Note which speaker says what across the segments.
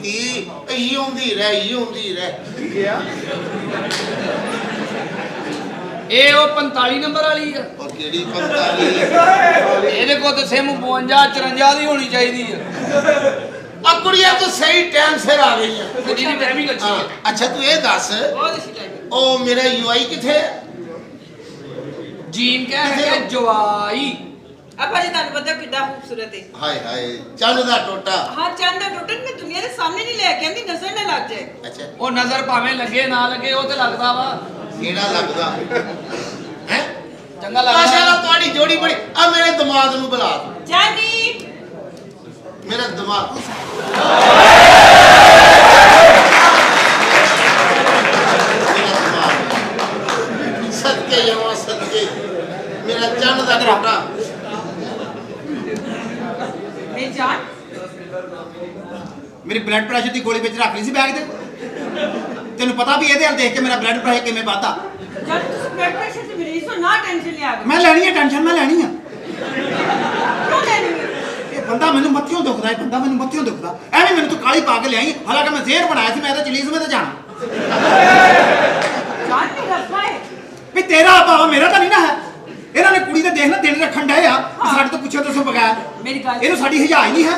Speaker 1: धी यूंदी रह क्या
Speaker 2: ਇਹ ਉਹ 45 ਨੰਬਰ ਵਾਲੀ ਆ
Speaker 1: और केड़ी 45
Speaker 2: ਇਹਦੇ ਕੋਲ ਤਾਂ ਸਿਮ 52 54 ਦੀ ਹੋਣੀ ਚਾਹੀਦੀ ਆ
Speaker 1: आ कुड़िया तो सही टाइम सिर आ गई है
Speaker 2: ਜਿਹਦੀ ਟਾਈਮਿੰਗ ਅੱਛੀ ਹੈ
Speaker 1: अच्छा तू ये दस
Speaker 2: ਬਹੁਤ ਅੱਛੀ ਟਾਈਮਿੰਗ
Speaker 1: ओ मेरा यूआई किथे
Speaker 2: ਜੀਨ ਕਹਿੰਦੇ ਜਵਾਈ
Speaker 3: ਆਪਾਂ ਜੀ ਤੁਹਾਨੂੰ ਪਤਾ ਕਿੱਡਾ ਖੂਬਸੂਰਤ ਹੈ
Speaker 1: हाय हाय चंद दा टोटा
Speaker 3: ਹਾਂ ਚੰਦ ਦਾ ਟੋਟਲ ਮੈਂ ਦੁਨੀਆ ਦੇ ਸਾਹਮਣੇ ਨਹੀਂ ਲੈ ਕੇ ਆਂਦੀ ਨਜ਼ਰ ਨਾ ਲੱਗ ਜਾਏ
Speaker 1: अच्छा
Speaker 2: ਉਹ ਨਜ਼ਰ ਭਾਵੇਂ ਲੱਗੇ ਨਾ ਲੱਗੇ ਉਹ ਤੇ ਲੱਗਦਾ ਵਾ
Speaker 1: केड़ा लगदा हैं
Speaker 2: ਚੰਗਾ ਲੱਗਦਾ
Speaker 1: माशाल्लाह तुम्हारी जोड़ी बड़ी आ मेरे दिमाग नु बुला
Speaker 3: ਜਾਨੀ
Speaker 1: मेरा दिमाग सदके जमा सदके मेरा चंद दा टोटा
Speaker 3: ਮੈਂ ਜਾਨ
Speaker 4: ਮੇਰੀ ਬਲੱਡ ਪ੍ਰੈਸ਼ਰ ਦੀ ਗੋਲੀ ਵਿੱਚ ਰੱਖ ਲਈ ਸੀ ਬੈਗ ਦੇ ਤੈਨੂੰ ਪਤਾ ਵੀ ਇਹਦੇ ਹਾਲ ਦੇਖ ਕੇ ਮੇਰਾ ਬਲੱਡ ਪ੍ਰੈਸ਼ਰ ਕਿਵੇਂ ਵੱਧਦਾ
Speaker 3: ਜਦ ਤੁਸੀਂ ਬਲੱਡ ਪ੍ਰੈਸ਼ਰ ਦੀ ਮਰੀਜ਼ ਹੋ ਨਾ ਟੈਨਸ਼ਨ ਲਿਆ ਕਰੋ
Speaker 4: ਮੈਂ ਲੈਣੀ ਹੈ ਟੈਨਸ਼ਨ ਮੈਂ ਲੈਣੀ ਆ
Speaker 3: ਕਿਉਂ ਲੈਣੀ ਹੈ
Speaker 4: ਇਹ ਬੰਦਾ ਮੈਨੂੰ ਮੱਥਿਓਂ ਦੁਖਦਾ ਇਹ ਬੰਦਾ ਮੈਨੂੰ ਮੱਥਿਓਂ ਦੁਖਦਾ ਐਵੇਂ ਮੈਨੂੰ ਤੂੰ ਕਾਲੀ ਪਾ ਕੇ ਲਿਆਈ ਹਾਲਾਂਕਿ ਮੈਂ ਜ਼ਹਿਰ ਬਣਾਇਆ ਸੀ ਮੈਂ ਤਾਂ ਚਲੀਜ਼ ਤੇ ਜਾਣਾ
Speaker 3: ਜਾਨ ਨਹੀਂ ਰੱਖਾ ਹੈ
Speaker 4: ਵੀ ਤੇਰਾ ਭਾਵ ਮੇਰਾ ਤਾਂ ਨਹੀਂ ਨਾ ਹੈ ਇਹਨਾਂ ਨੇ ਕੁੜੀ ਦੇ ਦੇਖ ਨਾ ਦਿਨ ਰੱਖਣ ਡਏ ਆ ਕਿ ਸਾਡੇ ਤੋਂ ਪੁੱਛਿਆ ਦੱਸੋ ਬਗੈਰ
Speaker 3: ਮੇਰੀ ਗੱਲ
Speaker 4: ਇਹਨੂੰ ਸਾਡੀ ਹਜਾ ਹੀ ਨਹੀਂ ਹੈ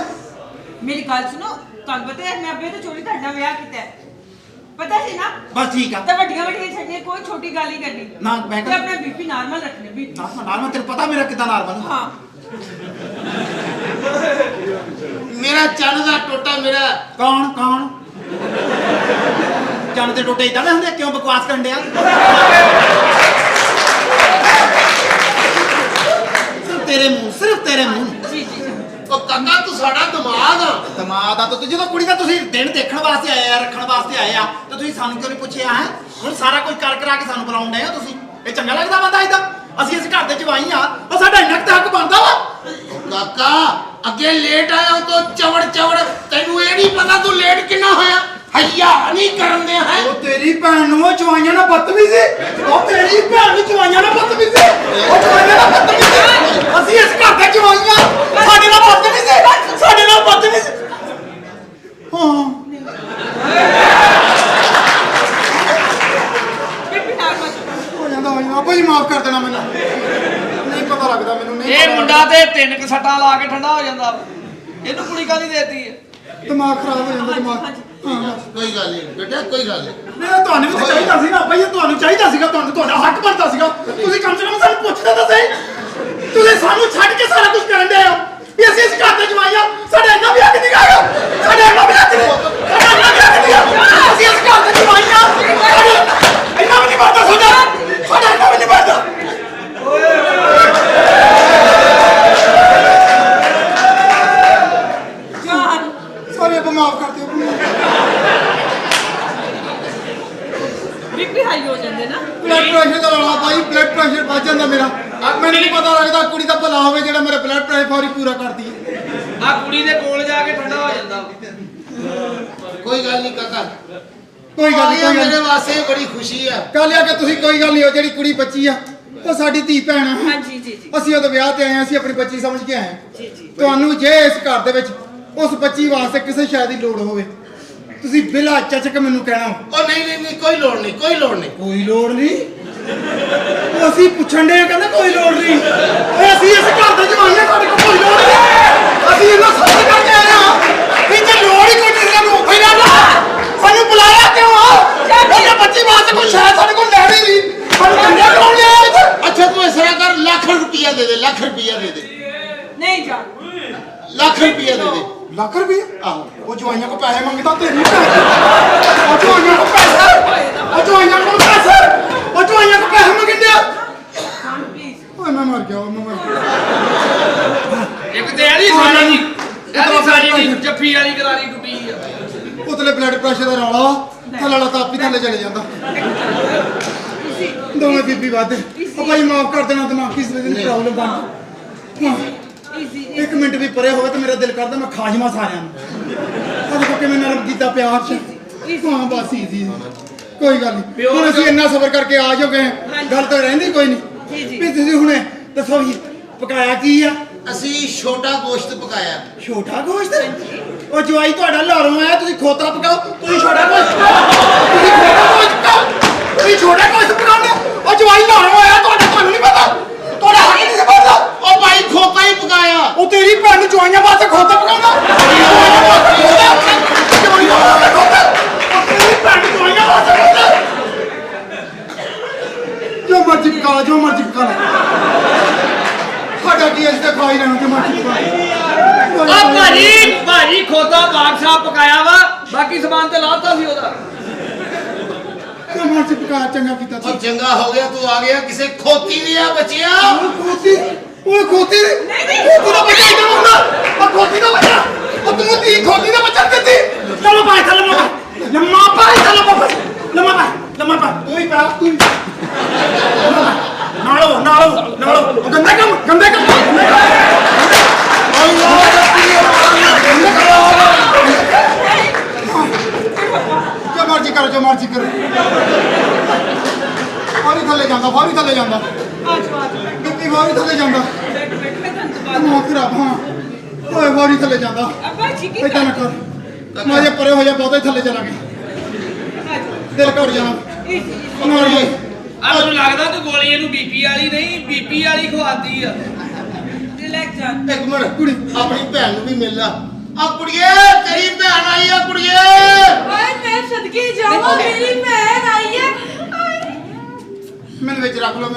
Speaker 3: ਮੇਰੀ ਗੱਲ ਸੁਣੋ ਤੁਹਾਨੂੰ ਪਤਾ ਹੈ ਮੈਂ ਅੱਬੇ ਤੋਂ ਚੋਰੀ ਤੁਹਾਡਾ ਵਿਆਹ ਕੀਤਾ ਹੈ ਪਤਾ ਸੀ ਨਾ
Speaker 4: ਬਸ ਠੀਕ ਆ
Speaker 3: ਤਾਂ ਵੱਡੀਆਂ ਛੱਡਣੀਆਂ ਕੋਈ ਛੋਟੀ ਗੱਲ ਨਹੀਂ ਕਰਨੀ
Speaker 4: ਨਾ ਮੈਂ
Speaker 3: ਤੇ ਆਪਣਾ ਬੀਪੀ ਨਾਰਮਲ ਰੱਖਣਾ ਬੀਪੀ
Speaker 4: ਨਾਰਮਲ ਤੈਨੂੰ ਪਤਾ ਮੇਰਾ ਕਿੱਦਾਂ ਨਾਰਮਲ
Speaker 3: ਹਾਂ
Speaker 1: मेरा चंद दा टोटा मेरा
Speaker 4: ਕੌਣ ਚੰਨ ਦੇ ਟੋਟੇ ਇਦਾਂ ਦੇ ਹੁੰਦੇ ਕਿਉਂ ਬਕਵਾਸ ਕਰਨ ਡਿਆ ਸਿਰਫ ਤੇਰੇ ਮੂੰਹ
Speaker 3: ਜੀ ਜੀ
Speaker 1: ओ काका तू साडा दिमाग आ
Speaker 4: ਦਿਮਾਗ ਦਾ ਤਾਂ ਜਦੋਂ ਕੁੜੀ ਦਾ ਤੁਸੀਂ ਦਿਨ ਦੇਖਣ ਵਾਸਤੇ ਆਏ ਆ ਰੱਖਣ ਵਾਸਤੇ ਆਏ ਆ ਤਾਂ ਤੁਸੀਂ ਸਾਨੂੰ ਕਿਉਂ ਨਹੀਂ ਪੁੱਛਿਆ ਹੈ ਹੁਣ ਸਾਰਾ ਕੁਝ ਕਰ ਕਰਾ ਕੇ ਸਾਨੂੰ ਬੁਲਾਉਣ ਡਏ ਆ ਤੁਸੀਂ ਇਹ ਚੰਗਾ ਲੱਗਦਾ ਬੰਦਾ ਇਦਾਂ ਅਸੀਂ ਇਸ ਘਰ ਦੇ ਜਵਾਈ ਆ ਉਹ ਸਾਡਾ ਇੰਨਾ ਕੁ ਹੱਕ ਬਣਦਾ ਵਾ
Speaker 1: काका अगे लेट आया तो चवड़ तेनू ये नहीं पता तू लेट कितना होया हया नहीं करन दे है
Speaker 4: ਉਹ ਤੇਰੀ ਭੈਣ ਨੂੰ ਉਹ ਜਵਾਈਆਂ ਨਾਲ ਬਦਤਮੀਜ਼ੀ ਉਹ ਤੇਰੀ ਭੈਣ ਨੂੰ ਜਵਾਈਆਂ ਨਾਲ ਬਦਤਮੀਜ਼ੀ ਉਹ ਜਵਾਈਆਂ ਨਾਲ ਬਦਤਮੀਜ਼ੀ ਅਸੀਂ ਇਸ ਘਰ ਦੇ ਜਵਾਈਆਂ ਸਾਡੇ ਨਾਲ ਬਦਤਮੀਜ਼ੀ ਸਾਡੇ ਨਾਲ ਬਦਤਮੀਜ਼ੀ ਹਾਂ
Speaker 3: ਬੀਪੀ ਨਾਰਮਲ
Speaker 4: ਹੋ ਜਾਂਦਾ ਹੋ ਜਾਂਦਾ ਭਾਈ ਮਾਫ ਕਰ ਦੇਣਾ ਮੈਨੂੰ ਨਹੀਂ ਪਤਾ ਲੱਗਦਾ ਮੈਨੂੰ ਨਹੀਂ
Speaker 2: ਇਹ
Speaker 4: ਪਤਾ
Speaker 2: ਮੁੰਡਾ ਤੇ 3 ਸੱਟਾਂ ਲਾ ਕੇ ਠੰਡਾ ਹੋ ਜਾਂਦਾ ਵਾ। ਇਹਨੂੰ ਕੁੜੀ ਕਾਹਦੀ ਦੇਤੀ ਹੈ
Speaker 4: ਦਿਮਾਗ ਖਰਾਬ ਹੋ ਜਾਂਦਾ ਦਿਮਾਗ ਹਾਂ
Speaker 1: कोई गल नहीं बेटा कोई गल नहीं
Speaker 4: ਨਹੀਂ ਤੁਹਾਨੂੰ ਵੀ ਤਾਂ ਚਾਹੀਦਾ ਸੀ ਨਾ ਭਾਈ ਤੁਹਾਨੂੰ ਚਾਹੀਦਾ ਸੀਗਾ ਤੁਹਾਨੂੰ ਤੁਹਾਡਾ ਹੱਕ ਬਣਦਾ ਸੀਗਾ ਤੁਸੀਂ ਕਮ ਸੇ ਕਮ ਸਾਨੂੰ ਪੁੱਛਦੇ ਤਾਂ ਸਹੀ ਤੁਸੀਂ ਸਾਨੂੰ ਛੱਡ ਕੇ ਸਾਰਾ ਕੁਝ ਕਰਨ ਦੇ ਹੋ ਵੀ ਅਸੀਂ ਇਸ ਘਰ ਦੇ ਜਵਾਈਆਂ ਸਾਡੇ ਇੰਨਾ ਵੀ ਹੱਕ ਨਹੀਂ ਗਾਇਆ ਸਾਡੇ ਇੰਨਾ ਵੀ ਹੱਕ ਨਹੀਂ ਸਾਡਾ ਇੰਨਾ ਵੀ ਹੱਕ ਨਹੀਂ ਅਸੀਂ ਇਸ ਘਰ ਦੇ ਜਵਾਈਆਂ ਇੰਨਾ ਵੀ ਨਹੀਂ ਬਣਦਾ ਸਾਡਾ ਇੰਨਾ ਵੀ ਨਹੀਂ ਬਣਦਾ
Speaker 3: ਜਾਨ
Speaker 4: ਸਾਰੇ ਆਪ ਮਾਫ ਕਰ ਦਿਓ
Speaker 3: ਬੀਪੀ ਹਾਈ ਹੋ ਜਾਂਦੇ ਨਾ
Speaker 4: ਬਲੱਡ ਪ੍ਰੈਸ਼ਰ ਦਾ ਰੌਲਾ ਭਾਈ ਬਲੱਡ ਪ੍ਰੈਸ਼ਰ ਵੱਧ ਜਾਂਦਾ ਮੇਰਾ ਮੈਨੂੰ ਨਹੀਂ ਪਤਾ ਲੱਗਦਾ ਕੁੜੀ ਦਾ ਭਲਾ ਹੋਵੇ ਜਿਹੜਾ ਮੇਰਾ ਬਲੱਡ ਪ੍ਰੈਸ਼ਰ ਫੌਰੀ ਪੂਰਾ ਕਰਦੀ ਹੈ
Speaker 2: ਆ ਕੁੜੀ ਦੇ ਕੋਲ ਜਾ ਕੇ ਠੰਡਾ ਹੋ ਜਾਂਦਾ ਵਾ।
Speaker 1: कोई गल नहीं काका
Speaker 4: ਕੋਈ ਗੱਲ ਨਹੀਂ ਕੋਈ ਗੱਲ
Speaker 1: मेरे वास्ते बड़ी खुशी है
Speaker 4: ਕੱਲ ਆ ਕੇ ਤੁਸੀਂ ਕੋਈ ਗੱਲ ਨਹੀਂ ਹੋ ਜਿਹੜੀ ਕੁੜੀ ਬੱਚੀ ਆ ਉਹ ਸਾਡੀ ਧੀ ਭੈਣ ਆ
Speaker 3: ਹਾਂ ਜੀ ਜੀ ਜੀ
Speaker 4: ਅਸੀਂ ਉਹਦੇ ਵਿਆਹ ਤੇ ਆਏ ਆ ਅਸੀਂ ਆਪਣੀ ਬੱਚੀ ਸਮਝ ਕੇ ਆਏ ਆ
Speaker 3: ਜੀ ਜੀ
Speaker 4: ਤੁਹਾਨੂੰ ਜੇ ਇਸ ਘਰ ਦੇ ਵਿੱਚ ਉਸ ਬੱਚੀ ਵਾਸਤੇ ਕਿਸੇ ਸ਼ੈ ਦੀ ਲੋੜ ਹੋਵੇ ਤੁਸੀਂ ਬਿਲਾ ਚਚਕ ਮੈਨੂੰ ਕਹਿਣਾ
Speaker 1: ओ नहीं कोई लोड़ नहीं
Speaker 4: ਕੋਈ ਲੋੜ ਨਹੀਂ ਉਹ ਅਸੀਂ ਪੁੱਛਣ ਦੇ ਕਹਿੰਦੇ ਕੋਈ ਲੋੜ ਨਹੀਂ ਓਏ ਅਸੀਂ ਇਸ ਘਰ ਦੇ ਜਵਾਈਆਂ ਸਾਡੇ ਕੋਲ ਕੋਈ ਲੋੜ ਨਹੀਂ ਅਸੀਂ ਇਹਨਾਂ ਸਮਝ ਕਰਕੇ ਆਏ ਆ ਵੀ ਜੇ ਲੋੜ ਹੀ ਕੋਈ ਨਹੀਂ ਸਾਨੂੰ ਉੱਥੇ ਰਹਿਣਾ ਸਾਨੂੰ ਬੁਲਾਇਆ ਕਿਉਂ ਆ ਉਹਨੇ ਬੱਚੀ ਵਾਸਤੇ ਕੋਈ ਸ਼ੈ ਸਾਡੇ ਕੋਲ ਲੈਣੀ ਨਹੀਂ ਸਾਨੂੰ ਕੰਨਿਆ ਕਿਉਂ ਲਿਆ ਇੱਥੇ
Speaker 1: अच्छा तू ऐसा कर लाख रुपया दे दे लाख रुपया दे दे
Speaker 3: ਨਹੀਂ ਜਾਨ
Speaker 1: लाख रुपया दे दे
Speaker 4: ਲੱਖ ਰੁਪਏ
Speaker 1: आहो
Speaker 4: ਉਹ ਜਵਾਈਆਂ ਕੋ ਪੈਸੇ ਮੰਗਦਾ ਤੇਰੀ ਭੈਣ ਉਹ ਜਵਾਈਆਂ ਕੋ ਪੈਸੇ ਉਹ ਜਵਾਈਆਂ ਕੋ ਪੈਸੇ ਉਹ ਜਵਾਈਆਂ ਕੋ ਪੈਸੇ ਮੰਗਦੇ ਆ
Speaker 3: ਜਾਨ ਪਲੀਜ਼
Speaker 4: ਓਏ ਮੈਂ ਮਰ ਗਿਆ
Speaker 2: ਇੱਕ ਤੇ ਇਹਦੀ ਸਾਰੀ ਇਹਦੀ ਸਾਰੀ ਦੀ ਜੱਫੀ ਵਾਲੀ ਕਰਾਰੀ ਟੁੱਟੀ ਆ
Speaker 4: ਉਤਲੇ ਬਲੱਡ ਪ੍ਰੈਸ਼ਰ ਦਾ ਰੌਲਾ ਥੱਲੇ ਵਾਲਾ ਤਾਪੀ ਥੱਲੇ ਚਲੇ ਜਾਂਦਾ ਦੋਵੇਂ ਬੀਬੀ ਵੱਧ ਉਹ ਭਾਈ ਮਾਫ ਕਰ ਦੇਣਾ ਦਿਮਾਗੀ ਪ੍ਰੋਬਲਮ ਬਣ
Speaker 3: ਈਜ਼ੀ
Speaker 4: ਇੱਕ ਮਿੰਟ ਵੀ ਪਰੇ ਹੋਵੇ ਤਾਂ ਮੇਰਾ ਦਿਲ ਕਰਦਾ ਮੈਂ ਖਾ ਜਾਵਾਂ ਸਾਰਿਆਂ ਨੂੰ ਉਹ ਦੇਖੋ ਕਿਵੇਂ ਨਰਮ ਕੀਤਾ ਪਿਆਰ ਚ ਹਾਂ ਬਸ ਈਜ਼ੀ ਕੋਈ ਗੱਲ ਨਹੀਂ ਹੁਣ ਅਸੀਂ ਇੰਨਾ ਸਬਰ ਕਰਕੇ ਆ ਜਾਓਗੇ ਗੱਲ ਤਾਂ ਰਹਿੰਦੀ ਕੋਈ ਨਹੀਂ ਵੀ ਤੁਸੀਂ ਹੁਣੇ ਦੱਸੋ ਵੀ ਪਕਾਇਆ ਕੀ ਆ
Speaker 1: ਅਸੀਂ ਛੋਟਾ ਗੋਸ਼ਤ ਪਕਾਇਆ
Speaker 4: ਛੋਟਾ ਗੋਸ਼ਤ ਉਹ ਜਵਾਈ ਤੁਹਾਡਾ ਲਾਰੋਂ ਆਇਆ ਤੁਸੀਂ ਖੋਤਾ ਪਕਾਓ ਤੁਸੀਂ ਛੋਟਾ ਕੁਝ ਤੁਸੀਂ ਛੋਟਾ ਕੁਝ ਪਕਾਉਂਦੇ ਉਹ ਜਵਾਈ ਲਾਰੋਂ ਆਇਆ ਤੁਹਾਨੂੰ ਨਹੀਂ ਪਤਾ ਤੁਹਾਡਾ ਹੱਕ ਨਹੀਂ ਪਤਾ
Speaker 1: ਉਹ ਭਾਈ ਖੋਤਾ ਹੀ ਪਕਾਇਆ।
Speaker 4: ਉਹ ਤੇਰੀ ਭੈਣ ਨੂੰ ਜਵਾਈਆਂ ਵਾਸਤੇ ਖੋਤਾ ਪਕਾਉਂਦਾ ਜਵਾਈਆਂ ਵਾਸਤੇ ਖੋਤਾ ਉਹ ਤੇਰੀ ਭੈਣ ਨੂੰ ਜਵਾਈਆਂ ਵਾਸਤੇ ਖੋਤਾ ਜੋ ਮਰਜ਼ੀ ਪਕਾ ਲੈ ਸਾਡਾ ਕੀ ਇਸ ਤੇ ਖਾਈ ਲੈਣਾ ਜੋ ਮਰਜ਼ੀ ਪਕਾ
Speaker 2: ਭਾਜੀ ਖੋਤਾ ਬਾਗ ਸਾਹਿਬ ਪਕਾਇਆ ਵਾ ਬਾਕੀ ਸਮਾਨ ਤੇ ਲਾਤਾ ਸੀ ਉਹਦਾ
Speaker 4: ਜੋ ਮਰਜ਼ੀ ਪਕਾ ਚੰਗਾ ਕੀਤਾ
Speaker 1: ਉਹ ਚੰਗਾ ਹੋ ਗਿਆ ਤੂੰ ਆ ਗਿਆ ਕਿਸੇ ਖੋਤੀ ਦੀਆਂ ਬੱਚਿਆ।
Speaker 4: ਖੋਤੀ ਦਾ ਬੱਚਾ ਇਧਰ ਹੁੰਦਾ ਉਹ ਖੋਤੀ ਦਾ ਬੱਚਾ ਉਹ ਤੂੰ ਤੀ ਖੋਤੀ ਦਾ ਬੱਚਾ ਦਿੱਤੀ ਚਲੋ ਬਾਈ ਲੰਮਾ ਪਾਈ ਲੰਮਾ ਪਾ ਤੂੰ ਹੀ ਪਾ ਨਾਲੋ ਗੰਦਾ ਕੰਮ ਜੋ ਮਰਜ਼ੀ ਕਰੋ ਫੌਰੀ ਥੱਲੇ ਜਾਂਦਾ ਕਿੱਤੀ ਫੌਰੀ ਥੱਲੇ ਜਾਂਦਾ ਮੋਕਰਾ ਹਾਂ ਓਏ ਫੌਰੀ ਥੱਲੇ ਜਾਂਦਾ
Speaker 3: ਅੱਬਾ ਜੀ ਕੀ
Speaker 4: ਏਦਾਂ ਨਾ ਕਰ ਮਾਰੇ ਪਰੇ ਹੋ ਜਾ ਬਹੁਤਾ ਹੀ ਥੱਲੇ ਚਲਾ ਗਿਆ ਦਿਲ ਘੜ ਜਾਣਾ ਨੋਰਮਲ
Speaker 2: ਮੈਨੂੰ ਲੱਗਦਾ ਤੂੰ ਗੋਲੀ ਇਹਨੂੰ ਬੀਪੀ ਵਾਲੀ ਨਹੀਂ ਬੀਪੀ ਵਾਲੀ ਖਵਾਤੀ ਆ।
Speaker 3: ਰਿਲੈਕਸ ਜਾ
Speaker 1: ਇੱਕ ਮਿੰਟ ਕੁੜੀ ਆਪਣੀ ਭੈਣ ਨੂੰ ਵੀ ਮਿਲ ਲਾ। ਆ ਕੁੜੀਏ ਤੇਰੀ ਭੈਣ ਆਈ ਆ ਕੁੜੀਏ।
Speaker 3: ਓਏ ਮੈਂ ਸਦਕੇ ਜਾਵਾਂ ਮੇਰੀ ਭੈਣ ਆਈ ਹੈ।
Speaker 4: ਮੈਨੂੰ ਵਿੱਚ ਰੱਖ ਲਓ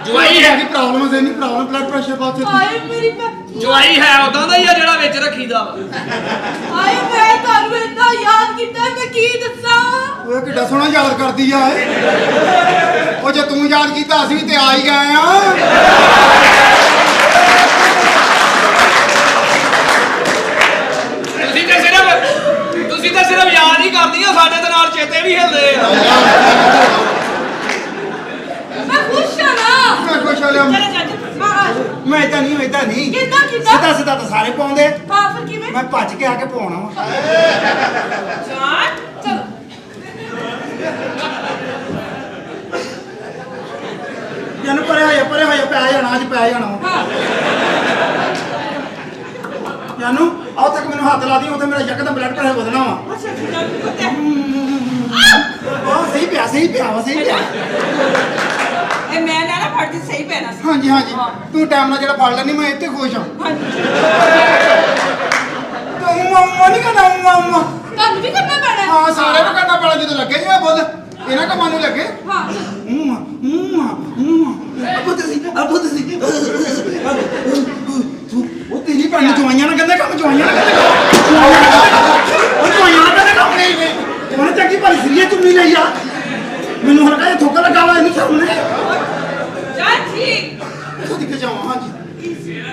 Speaker 2: ਜਵਾਈ ਹੈ
Speaker 4: ਕੀ ਪ੍ਰੋਬਲਮ ਹੈ ਨਹੀਂ ਪ੍ਰੋਬਲਮ ਬਲੱਡ ਪ੍ਰੈਸ਼ਰ ਬਹੁਤ ਹੈ
Speaker 3: ਆਏ ਮੇਰੀ ਭੈਣ
Speaker 2: ਜਵਾਈ ਹੈ ਉਦਾਂ ਦਾ ਹੀ ਆ ਜਿਹੜਾ ਵਿੱਚ ਰੱਖੀਦਾ ਵਾ।
Speaker 3: ਆਏ ਮੈਂ ਤੁਹਾਨੂੰ ਇੰਨਾ ਯਾਦ ਕੀਤਾ ਮੈਂ ਕੀ ਦੱਸਾਂ।
Speaker 4: ਓਏ ਕਿੱਡਾ ਸੋਹਣਾ ਯਾਦ ਕਰਦੀ ਆ ਉਹ ਜੇ ਤੂੰ ਯਾਦ ਕੀਤਾ ਅਸੀਂ ਵੀ ਤੇ ਆ ਹੀ ਗਏ ਆ
Speaker 2: ਤੁਸੀਂ ਤਾਂ ਸਿਰਫ ਯਾਦ ਹੀ ਕਰਦੀਆਂ ਸਾਡੇ ਦੇ ਨਾਲ ਚੇਤੇ ਵੀ ਹਿਲਦੇ ਆ।
Speaker 3: ਮੈਂ ਖੁਸ਼ ਹਾਂ ਨਾ।
Speaker 4: ਮੈਂ ਖੁਸ਼ ਹੋ ਲਿਆ
Speaker 3: ਚਲੇ ਚਾਚਾ
Speaker 4: ਮੈਂ ਏਦਾਂ ਨਹੀਂ
Speaker 3: ਕਿੱਦਾਂ
Speaker 4: ਸਿੱਧਾ ਤਾਂ ਸਾਰੇ ਪਾਉਂਦੇ
Speaker 3: ਹਾਂ ਫਿਰ ਕਿਵੇਂ
Speaker 4: ਮੈਂ ਭੱਜ ਕੇ ਆ ਕੇ ਪਾਉਣਾ ਵਾ
Speaker 3: ਜਾਨ ਚਲੋ
Speaker 4: ਜਨ ਪਰੇ ਹੋਇਆ ਪੈ ਜਾਣਾ ਅੱਜ ਪੈ ਜਾਣਾ
Speaker 3: ਹਾਂ
Speaker 4: ਜਾਨੂ ਆਹ ਤੱਕ ਮੈਨੂੰ ਹੱਥ ਲਾ ਦੀ ਉੱਥੇ ਮੇਰਾ ਯਕਦਮ ਬਲੱਡ ਪ੍ਰੈਸ਼ਰ ਵਧਣਾ ਵਾ
Speaker 3: ਅੱਛਾ ਠੀਕ ਹੈ ਪਤਾ
Speaker 4: ਸਹੀ ਪਿਆ
Speaker 3: ਇਹ ਮੈਂ ਨਾ ਫੜਦੀ ਸਹੀ ਪੈਣਾ ਸੀ।
Speaker 4: ਹਾਂਜੀ ਤੂੰ ਟਾਈਮ ਨਾਲ ਜਿਹੜਾ ਫੜ ਲੈਣੀ ਮੈਂ ਇੱਥੇ ਖੁਸ਼ ਹਾਂ
Speaker 3: ਹਾਂਜੀ
Speaker 4: ਤੂੰ ਮੰਮਾ ਨਹੀਂ ਕਰਨਾ ਮੰਮਾ
Speaker 3: ਤੁਹਾਨੂੰ ਵੀ ਕਰਨਾ ਪੈਣਾ
Speaker 4: ਹਾਂ ਸਾਰੇ ਨੂੰ ਕਰਨਾ ਪੈਣਾ ਜਦੋਂ ਲੱਗੇ ਜੀ ਬੁੱਧ ਇਹਨਾਂ ਕਮਾਂ ਨੂੰ ਲੱਗੇ
Speaker 3: ਹਾਂ
Speaker 4: ਅਬੋ ਤੁਸੀਂ ਉਹ ਤੇਰੀ ਭੈਣ ਨੂੰ ਜਵਾਈਆਂ ਨਾਲ ਕਹਿੰਦੇ ਕੰਮ ਜਵਾਈਆਂ ਨਾਲ ਕਹਿੰਦੇ ਕੰਮ ਨਹੀਂ ਉਹਨੇ ਚੱਕੀ ਭਾਰੀ ਸਰੀਏ ਚੁੰਨੀ ਲਈ ਆ ਮੈਨੂੰ ਹਲਕਾ ਜਿਹਾ ਥੋਕਾ ਲੱਗਾ ਵਾ ਇਹਨੂੰ ਸਾਹਮਣੇ
Speaker 3: ਚਾਚੀ
Speaker 4: ਇੱਥੋਂ ਦਿਖ ਜਾਵਾਂ ਹਾਂਜੀ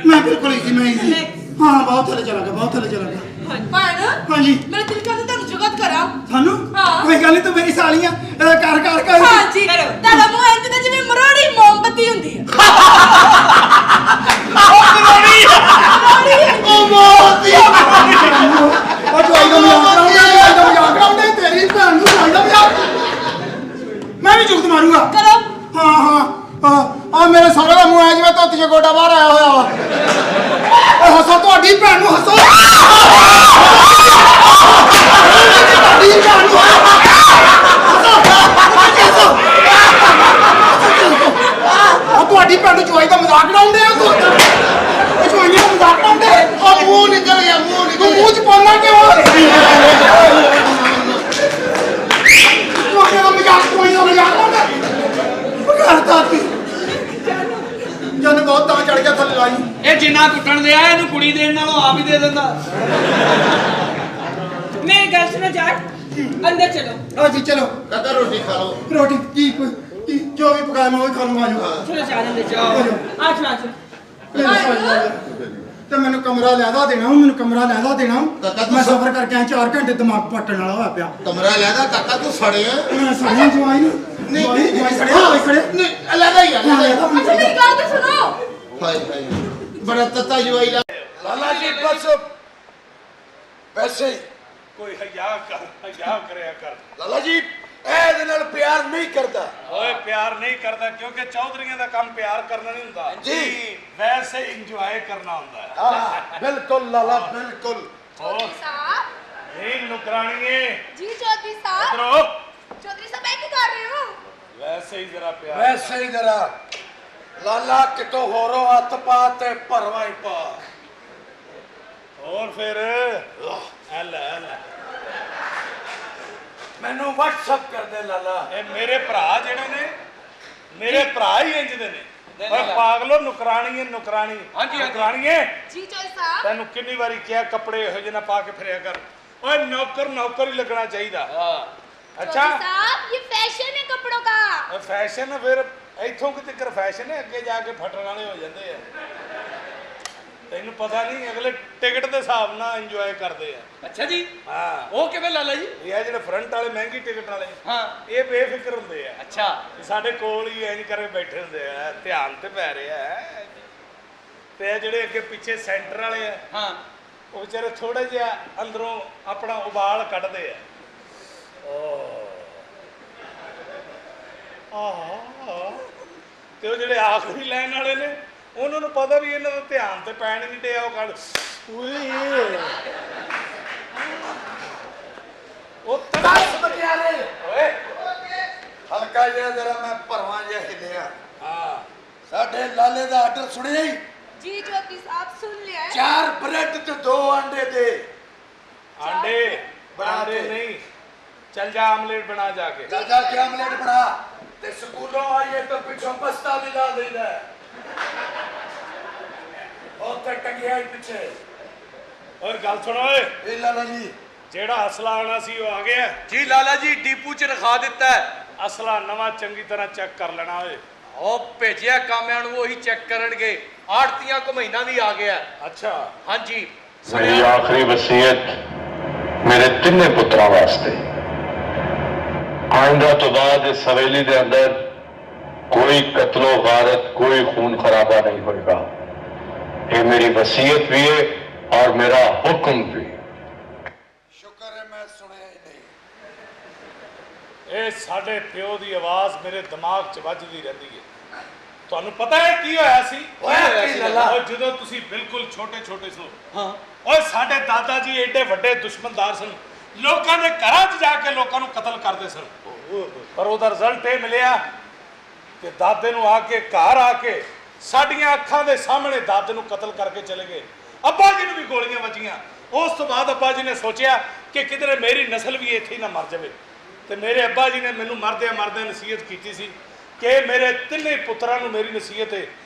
Speaker 4: ਮੈਂ ਬਿਲਕੁਲ ਇਜ਼ੀ ਹਾਂ ਬਹੁਤ ਥੱਲੇ ਚਲਾ ਗਿਆ
Speaker 3: ਭੈਣ
Speaker 4: ਹਾਂਜੀ
Speaker 3: ਮੇਰਾ ਦਿਲ ਕਰਦਾ ਤੁਹਾਨੂੰ ਜਗਤ ਕਰਾਂ
Speaker 4: ਸਾਨੂੰ
Speaker 3: ਹਾਂ।
Speaker 4: ਕੋਈ ਗੱਲ ਨਹੀਂ ਤੂੰ ਮੇਰੀ ਸਾਲੀ ਆ ਕਰ
Speaker 3: ਹਾਂਜੀ ਤੁਹਾਡਾ ਮੂੰਹ ਇੰਜ ਤਾਂ ਜਿਵੇਂ ਮਰੋੜੀ ਮੋਮਬੱਤੀ ਹੁੰਦੀ ਹੈ
Speaker 1: ਉਹ ਮੋਤੀ
Speaker 4: ਉਹ ਜਵਾਈ ਦਾ ਮਜ਼ਾਕ ਕਰਾਉਂਦੇ ਤੇਰੀ ਭੈਣ ਨੂੰ ਜਵਾਈ ਦਾ ਮਜ਼ਾਕ ਮੈਂ ਵੀ ਜੁਗਤ ਮਾਰੂੰਗਾ
Speaker 3: ਕਰੋ
Speaker 4: ਹਾਂ ਆ ਮੇਰੇ ਸਾਰੇ ਦਾ ਮੂੰਹ ਐ ਜਿਵੇਂ ਧੋਤੀ ਚ ਗੋਡਾ ਬਾਹਰ ਆਇਆ ਹੋਇਆ ਵਾ ਓਏ ਹੱਸੋ ਤੁਹਾਡੀ ਭੈਣ ਨੂੰ ਹੱਸੋ ਤੁਹਾਡੀ ਭੈਣ ਨੂੰ ਤੁਹਾਡੀ ਭੈਣ ਨੂੰ ਜਵਾਈ ਦਾ ਮਜ਼ਾਕ ਉਡਾਉਂਦੇ ਆ ਜਵਾਈਆਂ ਦਾ ਮਜ਼ਾਕ ਉਡਾਉਂਦੇ
Speaker 1: ਉਹ ਮੂੰਹ ਨਿਕਲ ਗਿਆ
Speaker 4: ਤੂੰ ਮੂੰਹ ਚ ਪਾਉਣਾ ਕਿਉਂ ਜਵਾਈਆਂ ਦਾ ਮਜ਼ਾਕ ਉਡਾਉਂਦਾ ਬਗਾਰਤਾ ਕੀ ਜਨ ਬਹੁਤ ਤਾਂ ਚੜ ਗਿਆ ਥੱਲੇ ਲਾਈ
Speaker 2: ਇਹ ਜਿੰਨਾ ਕੁੱਟਣ ਦੇ ਆ ਇਹਨੂੰ ਕੁੜੀ ਦੇਣ ਨਾਲੋਂ ਆਪ ਹੀ ਦੇ ਦਿੰਦਾ।
Speaker 3: ਮੇਰੀ ਗੱਲ ਸੁਣੋ ਜਾਟ ਅੰਦਰ ਚਲੋ
Speaker 4: ਹਾਂਜੀ ਚਲੋ
Speaker 1: ਕਦਾ ਰੋਟੀ ਖਾ ਲਓ।
Speaker 4: ਰੋਟੀ ਕੀ ਜੋ ਵੀ ਪਕਾਇਆ ਮੈਂ ਉਹ ਖਾ ਲੂੰਗਾ ਆਜੋ
Speaker 3: ਚਲੋ ਜਾ ਅੰਦਰ ਜਾਓ ਆਜੋ
Speaker 4: ਤੇ ਮੈਨੂੰ ਕਮਰਾ ਲੈਦਾ ਦੇਣਾ ਮੈਂ ਸਫ਼ਰ ਕਰਕੇ ਆ 4 ਘੰਟੇ ਦਿਮਾਗ ਪੱਟਣ ਵਾਲਾ ਹੋਇਆ ਪਿਆ
Speaker 1: ਕਮਰਾ ਲੈਦਾ ਕਾਕਾ ਤੂੰ ਸੜਿਆ
Speaker 4: ਮੈਂ ਸਾਰਿਆਂ ਜਵਾਈ ਨੂੰ ਜਵਾਈ ਸੜਿਆ ਹੋਇਆ ਖੜੇ
Speaker 1: ਨਹੀਂ ਅਲੱਗਾ ਹੀ ਆ
Speaker 3: ਅੱਛਾ ਮੇਰੀ ਗੱਲ ਤਾਂ ਸੁਣੋ
Speaker 1: ਹਾਏ ਬੜਾ ਤੱਤਾ ਜਵਾਈ ਲਾ
Speaker 5: ਲਾਲਾ ਜੀ ਬਸ ਵੈਸੇ ਕੋਈ ਹਿਆ ਕਰਿਆ ਕਰ ਲਾਲਾ ਜੀ ਇਹਦੇ ਨਾਲ ਪਿਆਰ ਨਹੀਂ ਕਰਦਾ
Speaker 6: ਓਏ ਪਿਆਰ ਨਹੀਂ ਕਰਦਾ ਕਿਉਂਕਿ ਚੌਧਰੀਆਂ ਦਾ ਕੰਮ ਪਿਆਰ ਕਰਨਾ ਨਹੀਂ ਹੁੰਦਾ
Speaker 5: ਜੀ ਵੈਸੇ ਹੀ ਇੰਜੋਏ ਕਰਨਾ ਹੁੰਦਾ ਹੈ।
Speaker 4: ਬਿਲਕੁਲ ਲਾਲਾ ਬਿਲਕੁਲ।
Speaker 6: चौधरी साहब
Speaker 5: ਨਹੀਂ ਨੁਕਰਾਣੀਏ
Speaker 6: जी चौधरी साहब
Speaker 5: ਇਧਰੋ
Speaker 6: चौधरी साहब मैं क्या कर रहे हो
Speaker 5: ਵੈਸੇ ਹੀ ਜ਼ਰਾ ਪਿਆਰ
Speaker 4: ਵੈਸੇ ਹੀ ਜਰਾ ਲਾਲਾ ਕਿਤੋਂ ਹੋਰੋਂ ਹੱਥ ਪਾ ਤੇ ਭਰਵਾ ਹੀ ਪਾ।
Speaker 5: ਹੋਰ ਫਿਰ ਐਲ
Speaker 4: ਮੈਨੂੰ WhatsApp ਕਰ ਦੇ ਲਾਲਾ।
Speaker 5: ਇਹ ਮੇਰੇ ਭਰਾ ਜਿਹੜੇ ਨੇ ਮੇਰੇ ਭਰਾ ਹੀ ਇੰਜ ਦੇ ਨੇ। ਓਏ ਪਾਗਲੋ ਨੁਕਰਾਣੀਏ ਨੁਕਰਾਣੀ
Speaker 2: ਹਾਂਜੀ।
Speaker 5: ਨੁਕਰਾਣੀਏ
Speaker 6: जी चौधरी साहब
Speaker 5: ਤੈਨੂੰ ਕਿੰਨੀ ਵਾਰੀ ਕਿਹਾ ਕੱਪੜੇ ਇਹੋ ਜਿਹੇ ਨਾ ਪਾ ਕੇ ਫਿਰਿਆ ਕਰ। ਓਏ ਨੌਕਰ ਹੀ ਲੱਗਣਾ ਚਾਹੀਦਾ। ਅੱਛਾ
Speaker 6: चौधरी साहब ये फैशन है कपड़ों का
Speaker 5: ਫੈਸ਼ਨ ਫਿਰ ਇੱਥੋਂ ਕਿਤੇ ਫੈਸ਼ਨ ਹੈ ਅੱਗੇ ਜਾ ਕੇ ਫਟਣ ਵਾਲੇ ਹੋ ਜਾਂਦੇ ਆ। ਤੈਨੂੰ ਪਤਾ ਨਹੀਂ ਅਗਲੇ ਟਿਕਟ ਦੇ ਹਿਸਾਬ ਨਾਲ ਇੰਜੋਏ ਕਰਦੇ ਆ।
Speaker 2: ਅੱਛਾ ਜੀ
Speaker 5: ਹਾਂ
Speaker 2: ਉਹ ਕਿਵੇਂ ਲਾਲਾ ਜੀ
Speaker 5: ਇਹ ਆ ਜਿਹੜੇ ਫਰੰਟ ਵਾਲੇ ਮਹਿੰਗੀ ਟਿਕਟ ਵਾਲੇ
Speaker 2: ਹਾਂ
Speaker 5: ਇਹ ਬੇਫਿਕਰ ਹੁੰਦੇ ਆ।
Speaker 2: ਅੱਛਾ
Speaker 5: ਸਾਡੇ ਕੋਲ ਹੀ ਇੰਜ ਕਰੇ ਬੈਠੇ ਹੁੰਦੇ ਆ ਧਿਆਨ ਤੇ ਪੈ ਰਿਹਾ ਹੈ। ਤੇ ਇਹ ਜਿਹੜੇ ਅੱਗੇ ਪਿੱਛੇ ਸੈਂਟਰ ਵਾਲੇ ਆ
Speaker 2: ਹਾਂ
Speaker 5: ਉਹ ਵਿਚਾਰੇ ਥੋੜਾ ਜਿਹਾ ਅੰਦਰੋਂ ਆਪਣਾ ਉਬਾਲ ਕੱਢਦੇ ਆ। ਤੇ ਉਹ ਜਿਹੜੇ ਆਖਰੀ ਲਾਈਨ ਵਾਲੇ ਨੇ ਉਹਨਾਂ ਨੂੰ ਪਤਾ ਵੀ ਇਹਨਾਂ ਦਾ ਧਿਆਨ ਤੇ ਪੈਣ ਨਹੀਂ ਡਿਆ ਉਹ ਕੱਢ ਉਹ
Speaker 4: ਦੱਸ ਬਚਿਆਰੇ
Speaker 5: ਓਏ
Speaker 4: ਹਲਕਾ ਜਿਹਾ ਜਰਾ ਮੈਂ ਭਰਵਾ ਜਿਹਾ ਹਿੱਲਿਆ।
Speaker 5: ਹਾਂ
Speaker 4: ਸਾਡੇ ਲਾਲੇ ਦਾ ਆਰਡਰ ਸੁਣਿਆ ਹੀ।
Speaker 6: जी चौधरी साहब सुन लिया है
Speaker 4: 4 ਬ੍ਰੈਡ ਤੇ 2 ਅੰਡੇ ਦੇ।
Speaker 5: ਆਂਡੇ
Speaker 4: ਬਣਾ
Speaker 5: ਆਂਡੇ
Speaker 4: ਕੇ।
Speaker 5: ਨਹੀਂ ਚੱਲ ਜਾ ਆਮਲੇਟ ਬਣਾ ਜਾ ਕੇ
Speaker 4: ਚਾਚਾ ਕੀ ਆਮਲੇਟ ਬਣਾ ਤੇ ਸਕੂਲੋਂ ਆਈਏ ਤਾਂ ਪਿੱਛੋਂ ਬਸਤਾ ਵੀ ਲਾ ਦੇਦਾ। ਉਹ ਤੇ ਟੰਗਿਆ ਹੀ ਪਿੱਛੇ।
Speaker 5: ਓਏ ਗੱਲ ਸੁਣ ਓਏ
Speaker 4: ਇਹ ਲਾਲਾ ਜੀ
Speaker 5: ਜਿਹੜਾ ਅਸਲਾ ਆਣਾ ਸੀ ਉਹ ਆ ਗਿਆ।
Speaker 2: ਜੀ ਲਾਲਾ ਜੀ ਡੀਪੂ ਚ ਰਖਾ ਦਿੱਤਾ ਹੈ।
Speaker 5: ਅਸਲਾ ਨਵਾਂ ਚੰਗੀ ਤਰ੍ਹਾਂ ਚੈੱਕ ਕਰ ਲੈਣਾ ਓਏ।
Speaker 2: ਉਹ ਭੇਜਿਆ ਕਾਮਿਆਂ ਨੂੰ ਉਹੀ ਚੈੱਕ ਕਰਨਗੇ। ਆੜਤੀਆਂ ਕੋ ਮਹੀਨਾ ਵੀ ਆ ਗਿਆ
Speaker 5: ਅੱਛਾ
Speaker 2: ਹਾਂਜੀ
Speaker 7: मेरी आखिरी वसीयत मेरे तिन्ने पुत्रा वास्ते आइंदा तो बाद इस हवेली के अंदर कोई कत्लो गारत कोई खून खराबा नहीं होगा। ये मेरी वसीयत भी है और मेरा हुक्म भी।
Speaker 4: ਸ਼ੁਕਰ ਹੈ ਮੈਂ ਸੁਣਿਆ ਹੀ ਨਹੀਂ।
Speaker 5: ਇਹ ਸਾਡੇ ਪਿਓ ਦੀ ਆਵਾਜ਼ ਮੇਰੇ ਦਿਮਾਗ 'ਚ ਵੱਜਦੀ ਰਹਿੰਦੀ ਹੈ। ਤੁਹਾਨੂੰ ਪਤਾ ਹੈ ਕੀ ਹੋਇਆ ਸੀ?
Speaker 4: ਹੋਇਆ ਕੀ ਲੱਲਾ?
Speaker 5: ਉਹ ਜਦੋਂ ਤੁਸੀਂ ਬਿਲਕੁਲ ਛੋਟੇ ਸੋ
Speaker 2: ਹਾਂ
Speaker 5: ਓਏ ਸਾਡੇ ਦਾਦਾ ਜੀ ਏਡੇ ਵੱਡੇ ਦੁਸ਼ਮਣਦਾਰ ਸਨ। ਲੋਕਾਂ ਦੇ ਘਰਾਂ 'ਚ ਜਾ ਕੇ ਲੋਕਾਂ ਨੂੰ ਕਤਲ ਕਰਦੇ ਸਨ। ਪਰ ਉਹਦਾ ਰਿਜ਼ਲਟ ਇਹ ਮਿਲਿਆ ਕਿ ਦਾਦੇ ਨੂੰ ਆ ਕੇ ਘਰ ਆ ਕੇ ਸਾਡੀਆਂ ਅੱਖਾਂ ਦੇ ਸਾਹਮਣੇ ਦਾਦੇ ਨੂੰ ਕਤਲ ਕਰਕੇ ਚਲੇ ਗਏ। ਅੱਬਾ ਜੀ ਨੂੰ ਵੀ ਗੋਲੀਆਂ ਵੱਜੀਆਂ। ਉਸ ਤੋਂ ਬਾਅਦ ਅੱਬਾ ਜੀ ਨੇ ਸੋਚਿਆ ਕਿ ਕਿਧਰੇ ਮੇਰੀ ਨਸਲ ਵੀ ਇੱਥੇ ਹੀ ਨਾ ਮਰ ਜਾਵੇ। ਤੇ ਮੇਰੇ ਅੱਬਾ ਜੀ ਨੇ ਮੈਨੂੰ ਮਰਦਿਆਂ ਨਸੀਹਤ ਕੀਤੀ ਸੀ ਕਿ ਮੇਰੇ ਤਿੰਨੇ ਪੁੱਤਰਾਂ ਨੂੰ ਮੇਰੀ ਨਸੀਹਤ ਹੈ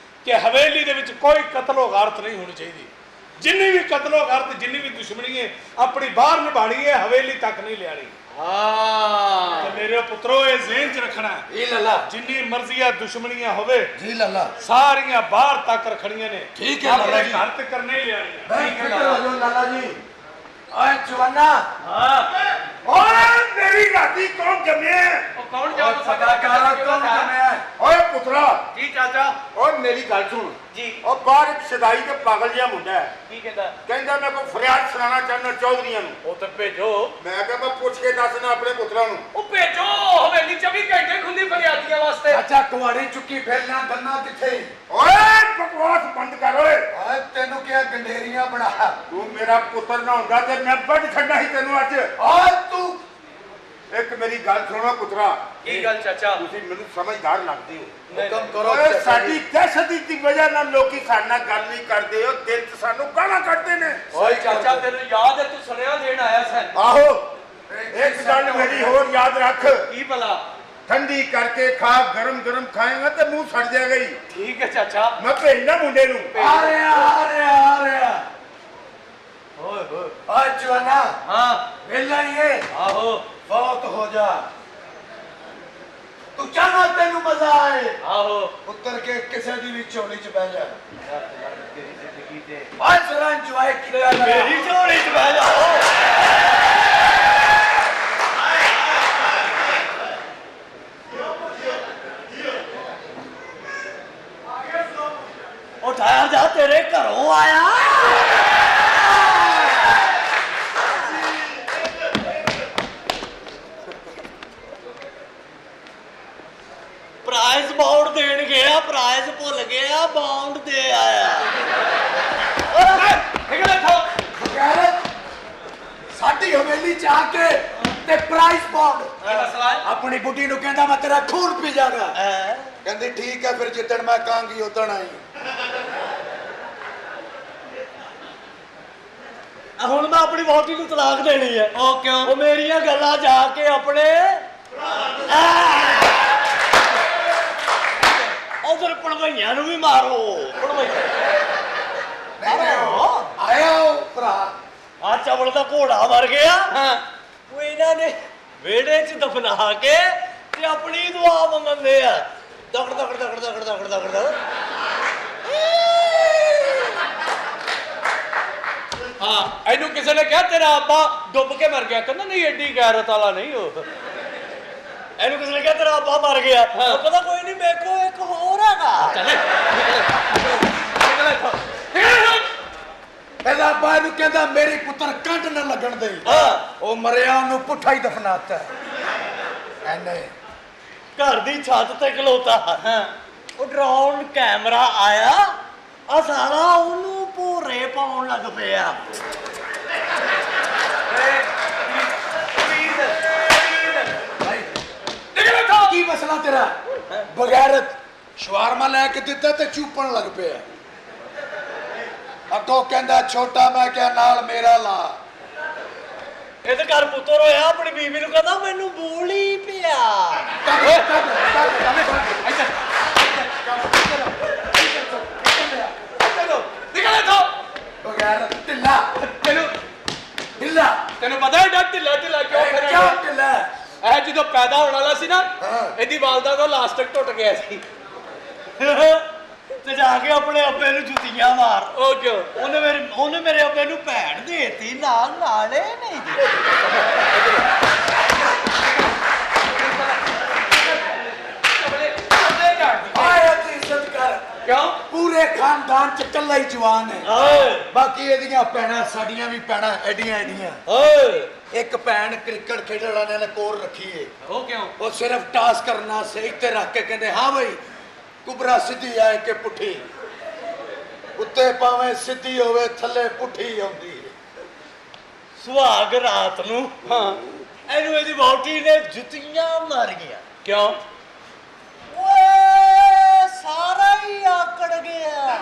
Speaker 5: ਕਿ ਹਵੇਲੀ ਦੇ ਵਿੱਚ ਕੋਈ ਕਤਲੋ ਗਾਰਤ ਨਹੀਂ ਹੋਣੀ ਚਾਹੀਦੀ। ਜਿੰਨੀ ਵੀ ਕਤਲੋ ਗਾਰਤ ਜਿੰਨੀ ਵੀ ਦੁਸ਼ਮਣੀ ਹੈ ਆਪਣੀ ਬਾਹਰ ਨਿਭਾਣੀ ਹੈ, ਹਵੇਲੀ ਤੱਕ ਨਹੀਂ ਲਿਆਣੀ।
Speaker 2: ਹਾਂ
Speaker 5: ਤੇ ਮੇਰੇ ਪੁੱਤਰੋ ਇਹ ਜ਼ਿਹਨ 'ਚ ਰੱਖਣਾ ਹੈ,
Speaker 4: ਇਹ ਲੱਲਾ
Speaker 5: ਜਿੰਨੀ ਮਰਜ਼ੀਆਂ ਦੁਸ਼ਮਣੀਆਂ ਹੋਵੇ
Speaker 4: ਜੀ ਲੱਲਾ
Speaker 5: ਸਾਰੀਆਂ ਬਾਹਰ ਤੱਕ ਰੱਖਣੀਆਂ ਨੇ।
Speaker 4: ਠੀਕ ਹੈ ਲਾਲਾ
Speaker 5: ਆਪਣੇ
Speaker 4: ਜੀ।
Speaker 5: ਘਰ ਤੱਕ ਨਹੀਂ ਲਿਆਣੀਆਂ।
Speaker 4: ਬੇਫਿਕਰ ਹੋ ਜਾਓ ਲਾਲਾ ਜੀ। ਓਏ ਜਵਾਨਾ
Speaker 5: ਓਏ ਮੇਰੀ ਰਾਤੀ ਕੌਣ ਜੰਮਿਆ?
Speaker 2: ਉਹ ਕੌਣ ਜਾਣੂ
Speaker 4: ਸਦਾਕਾਰਾ ਕੌਣ ਜਮਿਆ?
Speaker 1: ਓਏ ਪੁੱਤਰਾ
Speaker 2: ਜੀ ਚਾਚਾ
Speaker 1: ਓਏ ਮੇਰੀ ਗੱਲ ਸੁਣ।
Speaker 2: ਜੀ
Speaker 1: ਉਹ ਬਾਹਰ ਇੱਕ ਸਦਾਈ ਤੇ ਪਾਗਲ ਜਿਹਾ ਮੁੰਡਾ ਹੈ।
Speaker 2: ਕੀ ਕਹਿੰਦਾ
Speaker 1: ਕਹਿੰਦਾ ਮੈਂ ਕੋਈ ਫਰਿਆਦ ਸੁਣਾਉਣਾ ਚਾਹੁੰਦਾ ਚੌਧਰੀਆਂ ਨੂੰ।
Speaker 2: ਉਹ ਤੇ ਭੇਜੋ
Speaker 1: ਮੈਂ ਕਿਹਾ ਮੈਂ ਪੁੱਛ ਕੇ ਦੱਸਣਾ ਆਪਣੇ ਪੁੱਤਰਾਂ ਨੂੰ।
Speaker 2: ਉਹ ਭੇਜੋ ਹਵੇਲੀ 24 ਘੰਟੇ ਖੁੱਲੀ ਫਰਿਆਦੀਆਂ ਵਾਸਤੇ।
Speaker 4: ਚਾਚਾ ਕੁਆੜੀ ਚੁੱਕੀ ਫਿਰਨਾ ਦੰਨਾ ਕਿੱਥੇ?
Speaker 1: ਓਏ ਬਕਵਾਸ ਬੰਦ ਕਰ ਓਏ।
Speaker 4: ਓਏ ਤੈਨੂੰ ਕਿਹਾ ਗੰਡੇਰੀਆਂ ਬਣਾ।
Speaker 1: ਤੂੰ ਮੇਰਾ ਪੁੱਤਰ ਨਾ ਹੁੰਦਾ ਤੇ ਮੈਂ ਵੱਢ ਛੱਡਣਾ ਸੀ ਤੈਨੂੰ ਅੱਜ।
Speaker 4: ਓਏ ਤੂੰ
Speaker 1: ਇੱਕ ਮੇਰੀ ਗੱਲ ਸੁਣੋ ਪੁੱਤਰਾ,
Speaker 2: ਕੀ ਗੱਲ ਚਾਚਾ
Speaker 1: ਤੁਸੀਂ ਮੈਨੂੰ ਸਮਝਦਾਰ ਲੱਗਦੇ ਹੋ।
Speaker 4: ਹੁਕਮ ਕਰੋ।
Speaker 1: ਓਏ ਸਾਡੀ ਦਹਿਸ਼ਤ ਦੀ ਵਜ੍ਹਾ ਨਾਲ ਲੋਕੀ ਸਾਡੇ ਨਾਲ ਗੱਲ ਨਹੀਂ ਕਰਦੇ। ਉਹ ਦਿਲ 'ਚ ਸਾਨੂੰ ਗਾਲਾਂ ਕੱਢਦੇ ਨੇ।
Speaker 2: ਓਏ ਚਾਚਾ ਤੈਨੂੰ ਯਾਦ ਹੈ ਤੂੰ ਸੁਨੇਹਾ ਦੇਣ ਆਇਆ ਸੈਂ।
Speaker 1: ਆਹੋ ਇੱਕ ਗੱਲ ਮੇਰੀ ਹੋਰ ਯਾਦ ਰੱਖ,
Speaker 2: ਕੀ ਭਲਾ
Speaker 1: ਠੰਡੀ ਕਰਕੇ ਖਾ, ਗਰਮ ਖਾਏਗਾ ਤੇ ਮੂੰਹ ਸੜ ਜਾਏਗਾ ਹੀ।
Speaker 2: ਠੀਕ ਹੈ ਚਾਚਾ
Speaker 1: ਮੈਂ ਭੇਜਣਾ ਮੁੰਡੇ ਨੂੰ।
Speaker 4: ਆ ਰਿਹਾ ਓਏ ਹੋਏ ਓਏ ਜਵਾਨਾ
Speaker 2: ਹਾਂ
Speaker 4: ਵੇਲਾ ਹੀ ਹੈ
Speaker 2: ਆਹੋ
Speaker 4: ਬਹੁਤ ਹੋ ਜਾ। ਤੂੰ ਚਾਹਨਾ ਤੈਨੂੰ ਮਜ਼ਾ ਆਏ
Speaker 2: ਆਹੋ
Speaker 4: ਉੱਤਰ ਕੇ ਕਿਸੇ ਦੀ ਵੀ ਝੋਲੀ 'ਚ ਬਹਿ ਜਾ।
Speaker 2: ਤੇਰੀ ਜ਼ਿੰਦਗੀ ਤੇ
Speaker 4: ਓਏ ਜ਼ਰਾ ਇੰਜੋਏ ਕੀਤਾ ਕਰ।
Speaker 2: ਮੇਰੀ ਝੋਲੀ 'ਚ ਬਹਿ ਜਾ।
Speaker 4: ਉਠਾਇਆ ਜਾ ਤੇਰੇ ਘਰੋਂ ਆਇਆ।
Speaker 8: ਪ੍ਰਾਈਜ਼ ਬਾਉਂਡ ਦੇਣ ਗਿਆ, ਪ੍ਰਾਈਜ਼ ਭੁੱਲ ਗਿਆ, ਬਾਉਂਡ ਦੇ ਆਇਆ।
Speaker 1: ਹਵੇਲੀ ਚ ਆ ਕੇ ਤੇ ਪ੍ਰਾਈਸ ਬੌਂਡ
Speaker 2: ਕੀ ਮਸਲਾ ਹੈ
Speaker 1: ਆਪਣੀ ਬੁੱਢੀ ਨੂੰ ਕਹਿੰਦਾ ਮੈਂ ਤੇਰਾ ਖੂਨ ਪੀ ਜਾਗਾ ਕਹਿੰਦੀ ਠੀਕ ਹੈ ਫਿਰ ਜਿੱਦਣ ਮੈਂ ਕਹਾਂਗੀ ਉਦਣ ਆਈ
Speaker 8: ਹੁਣ ਮੈਂ ਆਪਣੀ ਵਹੁਟੀ ਨੂੰ ਤਲਾਕ ਦੇਣੀ ਹੈ।
Speaker 2: ਉਹ ਕਿਉਂ
Speaker 8: ਉਹ ਮੇਰੀਆਂ ਗੱਲਾਂ ਜਾ ਕੇ ਆਪਣੇ ਉਧਰ ਪੜਵਈਆਂ ਨੂੰ ਵੀ ਮਾਰੋ।
Speaker 1: ਆਇਆ ਉਹ ਭਰਾ
Speaker 8: ਆ ਚਵਲ ਦਾ ਘੋੜਾ ਮਰ ਗਿਆ। ਉਹ ਇਹਨਾਂ ਨੇ ਵਿਹੜੇ 'ਚ ਦਫਨਾ ਕੇ ਤੇ ਆਪਣੀ ਦੁਆ ਮੰਗਦੇ ਆ। ਦਗੜ ਦਗੜ ਦਗੜ ਦਗੜ ਦਗੜ ਦਗੜ
Speaker 2: ਹਾਂ ਇਹਨੂੰ ਕਿਸੇ ਨੇ ਕਿਹਾ ਤੇਰਾ ਆਪਾ ਡੁੱਬ ਕੇ ਮਰ ਗਿਆ ਕਹਿੰਦਾ ਨਹੀਂ ਐਡੀ ਗੈਰਤ ਵਾਲਾ ਨਹੀਂ ਉਹ
Speaker 8: ਇਹਨੂੰ ਕਿਸੇ ਨੇ ਕਿਹਾ ਤੇਰਾ ਅੱਬਾ ਮਰ ਗਿਆ। ਉਹ ਕਹਿੰਦਾ ਕੋਈ ਨਹੀਂ ਮੇਰੇ ਕੋਲ ਇੱਕ ਹੋਰ ਹੈਗਾ।
Speaker 1: ਇਹਦਾ ਅੱਬਾ ਨੂੰ ਕਹਿੰਦਾ ਮੇਰੇ ਪੁੱਤਰ ਕੰਡ ਨਾ ਲੱਗਣ ਦੇ ਉਹ ਮਰਿਆ ਉਹਨੂੰ ਪੁੱਠਾ ਹੀ ਦਫਨਾਤਾ ਐਨੇ
Speaker 8: ਘਰ ਦੀ ਛੱਤ ਤੇ ਖਲੋਤਾ। ਉਹ ਡਰੋਨ ਕੈਮਰਾ ਆਇਆ ਆ ਸਾਲਾ ਉਹਨੂੰ ਭੋਰੇ ਪਾਉਣ ਲੱਗ ਪਿਆ।
Speaker 1: ਕੀ ਮਸਲਾ ਤੇਰਾ ਬਗੈਰਤ ਸ਼ਵਾਰਮਾ ਲੈ ਕੇ ਦਿੱਤਾ ਤੇ ਚੂਪਣ ਲੱਗ ਪਿਆ ਅੱਗੋਂ ਕਹਿੰਦਾ ਛੋਟਾ ਮੈਂ ਕਿਹਾ ਨਾਲ ਮੇਰਾ ਲਾ
Speaker 8: ਇਹਦੇ ਘਰ ਪੁੱਤਰ ਹੋਇਆ ਆਪਣੀ ਬੀਵੀ ਨੂੰ ਕਹਿੰਦਾ ਮੈਨੂੰ ਬੋਲੀ ਪਿਆ।
Speaker 2: ਨਿਕਲ ਇੱਥੋਂ
Speaker 1: ਬਗੈਰਤ ਢਿੱਲਾ ਢਿੱਲਾ
Speaker 2: ਤੈਨੂੰ ਪਤਾ ਹੈ ਡੱਟ ਢਿੱਲਾ ਢਿੱਲਾ ਕਿਉਂ ਫਿਰ
Speaker 1: ਕਿਉਂ ਢਿੱਲਾ
Speaker 2: ਇਹ ਜਦੋਂ ਪੈਦਾ ਹੋਣ ਵਾਲਾ ਸੀ ਨਾ
Speaker 1: ਹਾਂ।
Speaker 2: ਇਹਦੀ ਵਾਲਦਾ ਦਾ ਲਾਸਟਿਕ ਟੁੱਟ ਗਿਆ ਸੀ
Speaker 8: ਤੇ ਜਾ ਕੇ ਆਪਣੇ ਅੱਬੇ ਨੂੰ ਜੁੱਤੀਆਂ ਮਾਰ।
Speaker 2: ਉਹ ਕਿਉਂ
Speaker 8: ਉਹਨੇ ਮੇਰੇ ਅੱਬੇ ਨੂੰ ਭੈਣ ਦੇਤੀ ਨਾਲ ਨਾਲੇ ਨਹੀਂ ਦਿੱਤੀ।
Speaker 1: ਆਇਆ ਦੀ ਇੱਜ਼ਤ ਕਰ
Speaker 2: ਕਿਉਂ
Speaker 1: ਪੂਰੇ ਖਾਨਦਾਨ ਚ ਇਕੱਲਾ ਹੀ ਜਵਾਨ ਹੈ
Speaker 8: ਓਏ
Speaker 1: ਬਾਕੀ ਇਹਦੀਆਂ ਭੈਣਾਂ ਸਾਡੀਆਂ ਵੀ ਭੈਣਾਂ ਐਡੀਆਂ ਐਡੀਆਂ
Speaker 8: ਓਏ
Speaker 1: ਇੱਕ ਭੈਣ ਕ੍ਰਿਕਟ ਖੇਡਣ ਵਾਲਿਆਂ ਨੇ ਕੋਲ ਰੱਖੀ ਏ
Speaker 2: ਉਹ ਕਿਉਂ
Speaker 1: ਉਹ ਸਿਰਫ ਟਾਸ ਕਰਨਾ ਸੇ ਇੱਥੇ ਰੱਖ ਕੇ ਕਹਿੰਦੇ ਹਾਂ ਬਈ ਕੁਬਰਾ ਸਿੱਧੀ ਆਏ ਕਿ ਪੁੱਠੀ ਉੱਤੇ ਭਾਵੇਂ ਸਿੱਧੀ ਹੋਵੇ ਥੱਲੇ ਪੁੱਠੀ ਆਉਂਦੀ ਏ
Speaker 8: ਸੁਹਾਗ ਰਾਤ ਨੂੰ ਇਹਨੂੰ ਇਹਦੀ ਵਹੁਟੀ ਨੇ ਜੁੱਤੀਆਂ ਮਾਰੀਆਂ।
Speaker 2: ਕਿਉਂ
Speaker 8: ਓਏ ਸਾਰਾ ਹੀ ਆਕੜ ਗਿਆ।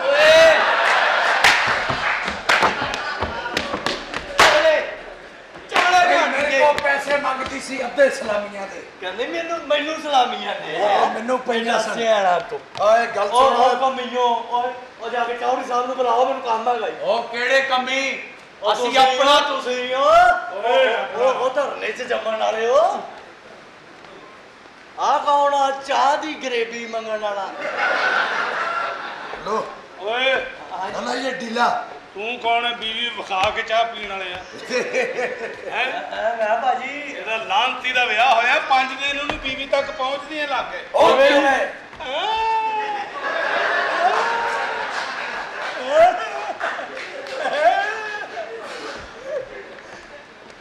Speaker 1: ਮੇਰੇ ਕੋਲ ਪੈਸੇ ਮੰਗਦੀ ਸੀ ਅੱਧੇ ਸਲਾਮੀਆਂ ਦੇ
Speaker 8: ਕਹਿੰਦੇ ਮੈਨੂੰ ਸਲਾਮੀਆਂ ਦੇ
Speaker 1: ਮੈਨੂੰ ਪਹਿਲਾਂ
Speaker 8: ਸਿਆਣਾ ਤੂੰ।
Speaker 1: ਓਏ ਗੱਲ ਸੁਣ
Speaker 8: ਓਏ ਕਮੀਓ ਓਏ ਉਹ ਜਾ ਕੇ ਚੌਧਰੀ ਸਾਹਿਬ ਨੂੰ ਬੁਲਾਓ ਮੈਨੂੰ ਕੰਮ ਹੈਗਾ ਜੀ।
Speaker 2: ਉਹ ਕਿਹੜੇ ਕੰਮੀ ਅਸੀਂ
Speaker 8: ਤੁਸੀਂ
Speaker 2: ਆਪਣਾ
Speaker 8: ਤੁਸੀਂ ਉਹ ਧਰਨੇ 'ਚ ਜੰਮਣ ਵਾਲੇ ਹੋ। ਆ ਕੌਣ ਆ ਚਾਹ ਦੀ ਗਰੇਵੀ ਮੰਗਣ ਵਾਲਾ?
Speaker 1: ਲੋ
Speaker 5: ਓਏ
Speaker 1: ਹਲਾ ਇਹ ਢੀਲਾ
Speaker 5: ਤੂੰ ਕੌਣ ਹੈ ਬੀਵੀ ਵਿਖਾ ਕੇ ਚਾਹ ਪੀਣ ਵਾਲੇ ਆ ਹੈ
Speaker 8: ਮੈਂ ਭਾਜੀ
Speaker 5: ਇਹਦਾ ਲਾਂਤੀ ਦਾ ਵਿਆਹ ਹੋਇਆ 5 ਦਿਨ ਉਹਨੂੰ ਬੀਵੀ ਤੱਕ ਪਹੁੰਚਦੀਆਂ ਲੱਗ ਗਏ
Speaker 1: ਉਹ ਕਿਉਂ ਹੈ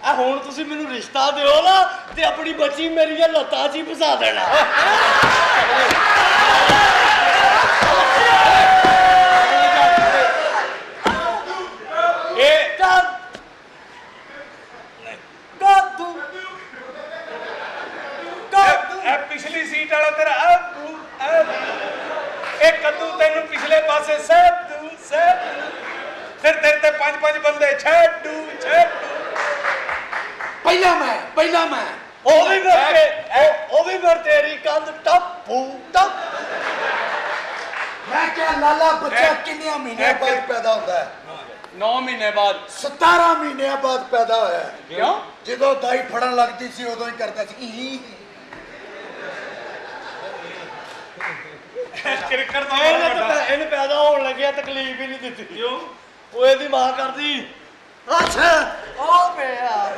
Speaker 8: ਆ ਹੁਣ ਤੁਸੀਂ ਮੈਨੂੰ ਰਿਸ਼ਤਾ ਦਿਓ ਨਾ ਤੇ ਆਪਣੀ ਬੱਚੀ ਮੇਰੀਆਂ ਲੱਤਾਂ 'ਚ ਹੀ ਫਸਾ ਦੇਣਾ।
Speaker 5: ਇਹ ਇਹ ਪਿਛਲੀ ਸੀਟ ਵਾਲਾ ਤੇਰਾ ਇਹ ਕੱਦੂ ਤੈਨੂੰ ਪਿਛਲੇ ਪਾਸੇ ਸੱਦੂ ਫਿਰ ਤੇਰੇ ਤੇ 5 ਬੰਦੇ ਛੱਡੂ
Speaker 1: ਪਹਿਲਾ ਮੈਂ
Speaker 8: ਉਹ ਵੀ ਫਿਰ ਤੇਰੀ ਕੰਧ ਟੱਪੂ ਟੱਪ।
Speaker 1: ਮੈਂ ਕਿਹਾ ਲਾਲਾ ਬੱਚਾ ਕਿੰਨੇ ਮਹੀਨੇ ਬਾਅਦ ਪੈਦਾ ਹੁੰਦਾ ਹੈ
Speaker 2: 9 ਮਹੀਨੇ ਬਾਅਦ
Speaker 1: 17 ਮਹੀਨਿਆਂ ਬਾਅਦ ਪੈਦਾ ਹੋਇਆ
Speaker 2: ਕਿਉਂ
Speaker 1: ਜਦੋਂ ਦਾਈ ਫੜਨ ਲੱਗਦੀ ਸੀ ਉਦੋਂ ਹੀ ਕਰਦਾ ਸੀ
Speaker 5: ਕ੍ਰਿਕਟ ਦਾ
Speaker 8: ਇਹਨੂੰ ਪੈਦਾ ਹੋਣ ਲੱਗਿਆ ਤਕਲੀਫ ਹੀ ਨਹੀਂ ਦਿੱਤੀ।
Speaker 5: ਕਿਉਂ
Speaker 8: ਉਹ ਇਹਦੀ ਮਾਂ ਕਰਦੀ ਅੱਛਾ ਉਹ ਪਿਆ।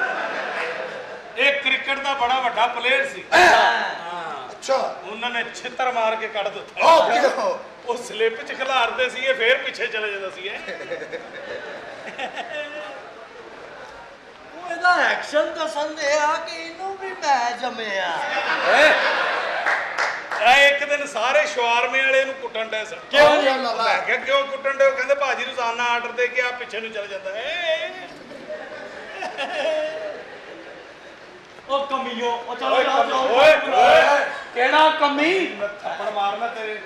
Speaker 5: ਇਹ ਕ੍ਰਿਕਟ ਦਾ ਬੜਾ ਵੱਡਾ ਪਲੇਅਰ ਸੀ
Speaker 1: ਅੱਛਾ
Speaker 5: ਉਹਨਾਂ ਨੇ ਛਿੱਤਰ ਮਾਰ ਕੇ ਕੱਢ ਦਿੱਤਾ
Speaker 1: ਉਹ ਕਿਉਂ
Speaker 5: ਉਹ ਸਲਿੱਪ ਚ ਖਿਲਾਰਦੇ ਸੀਗੇ ਫੇਰ ਪਿੱਛੇ ਚਲੇ ਜਾਂਦਾ ਸੀਗੇ
Speaker 8: ਉਹ ਇਹਦਾ ਐਕਸ਼ਨ ਦੱਸਣ ਦੇ ਆ ਕਿ ਇਹਨੂੰ ਵੀ ਮੈਂ ਜੰਮਿਆ।
Speaker 5: ਇਹ ਇੱਕ ਦਿਨ ਸਾਰੇ ਸ਼ਵਾਰਮੇ ਵਾਲੇ ਨੂੰ ਕੁੱਟਣ ਡਏ ਸਨ
Speaker 1: ਕਿਉਂ ਜੀ ਲਾਲਾ
Speaker 5: ਮੈਂ ਕਿਹਾ ਕਿਉਂ ਕੁੱਟਣ ਡਏ ਉਹ ਕਹਿੰਦੇ ਭਾਜੀ ਰੋਜ਼ਾਨਾ ਆਰਡਰ ਦੇ ਕੇ ਆ ਪਿੱਛੇ ਨੂੰ ਚਲੇ ਜਾਂਦਾ
Speaker 8: ਉਹ ਕਮੀਓ ਉਹ ਚਲੋ
Speaker 5: ਓਏ,
Speaker 8: ਜਾਓ, ਜਾਓ,
Speaker 5: ਓਏ,
Speaker 8: ਜਾਓ।
Speaker 2: ਕਿਹੜਾ ਕਮੀ
Speaker 5: ਮੈਂ ਥੱਪੜ ਮਾਰਨਾ ਤੇਰੇ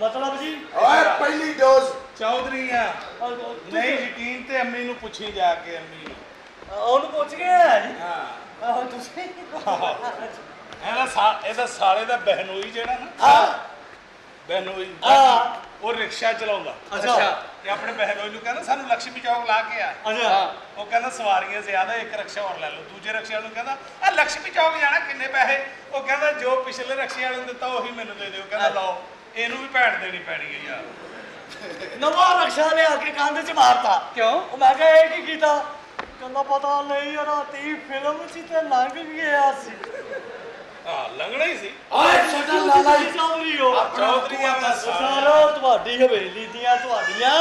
Speaker 8: ਮਤਲਬ ਜੀ
Speaker 1: ਓਏ ਪਹਿਲੀ ਡੋਜ਼
Speaker 5: ਚੌਧਰੀ ਆ
Speaker 8: ਤੁਸੀਂ-
Speaker 5: ਨਹੀਂ ਯਕੀਨ ਤੇ ਅੰਮੀ ਨੂੰ ਪੁੱਛੀ ਜਾ ਕੇ ਅੰਮੀ ਨੂੰ
Speaker 8: ਉਹਨੂੰ ਪੁੱਛ ਗਿਆ ਜੀ
Speaker 5: ਹਾਂ
Speaker 8: ਆਹੋ ਤੁਸੀਂ
Speaker 5: ਇਹਦਾ ਸਾਲੇ ਦਾ ਬਹਿਨੋਈ ਜਿਹੜਾ ਨਾ
Speaker 8: ਹਾਂ
Speaker 5: ਬਹਿਨੋਈ
Speaker 8: ਹਾਂ।
Speaker 5: ਉਹ ਰਿਕਸ਼ਾ ਚਲਾਉਂਦਾ
Speaker 8: ਅੱਛਾ
Speaker 5: ਤੇ ਆਪਣੇ ਬਹਿਨੋਈ ਨੂੰ ਕਹਿੰਦਾ ਸਾਨੂੰ ਲక్ష్ਮੀ ਚੌਕ ਲਾ ਕੇ ਆ
Speaker 8: ਅੱਛਾ
Speaker 5: ਉਹ ਕਹਿੰਦਾ ਸਵਾਰੀਆਂ ਜ਼ਿਆਦਾ ਇੱਕ ਰਿਕਸ਼ਾ ਹੋਰ ਲੈ ਲਓ ਦੂਜੇ ਰਿਕਸ਼ੇ ਵਾਲੇ ਨੂੰ ਕਹਿੰਦਾ ਆ ਲక్ష్ਮੀ ਚੌਕ ਜਾਣਾ ਕਿੰਨੇ ਪੈਸੇ ਉਹ ਕਹਿੰਦਾ ਜੋ ਪਿਛਲੇ ਰਿਕਸ਼ੇ ਵਾਲੇ ਨੂੰ ਦਿੱਤਾ ਉਹੀ ਮੈਨੂੰ ਦੇ ਦਿਓ ਕਹਿੰਦਾ ਲਓ ਇਹਨੂੰ ਵੀ ਭੈਣ ਦੇਣੀ ਪੈਣੀ ਹੈ ਯਾਰ
Speaker 8: ਨਵਾਂ ਰਕਸ਼ਾ ਲਿਆ ਕੇ ਕੰਧ 'ਚ ਮਾਰਤਾ
Speaker 2: ਕਿਉਂ
Speaker 8: ਉਹ ਮੈਂ ਕਿਹਾ ਇਹ ਕੀ ਕੀਤਾ ਕਹਿੰਦਾ ਪਤਾ ਨਹੀਂ ਰਾਤੀ ਫਿਲਮ 'ਚ ਤੇ ਲੰਘ ਗਿਆ ਸੀ
Speaker 5: ਹਾਂ ਲੰਘਣਾ ਹੀ ਸੀ
Speaker 1: ਓਏ ਸਾਡਾ ਲਾਲਾ ਜੀ
Speaker 8: ਚੌਧਰੀ ਹੋ
Speaker 5: ਚੌਧਰੀ ਆ ਮੈਂ
Speaker 8: ਸਾਰਾ ਤੁਹਾਡੀ ਹਵੇਲੀ ਦੀਆਂ ਤੁਹਾਡੀਆਂ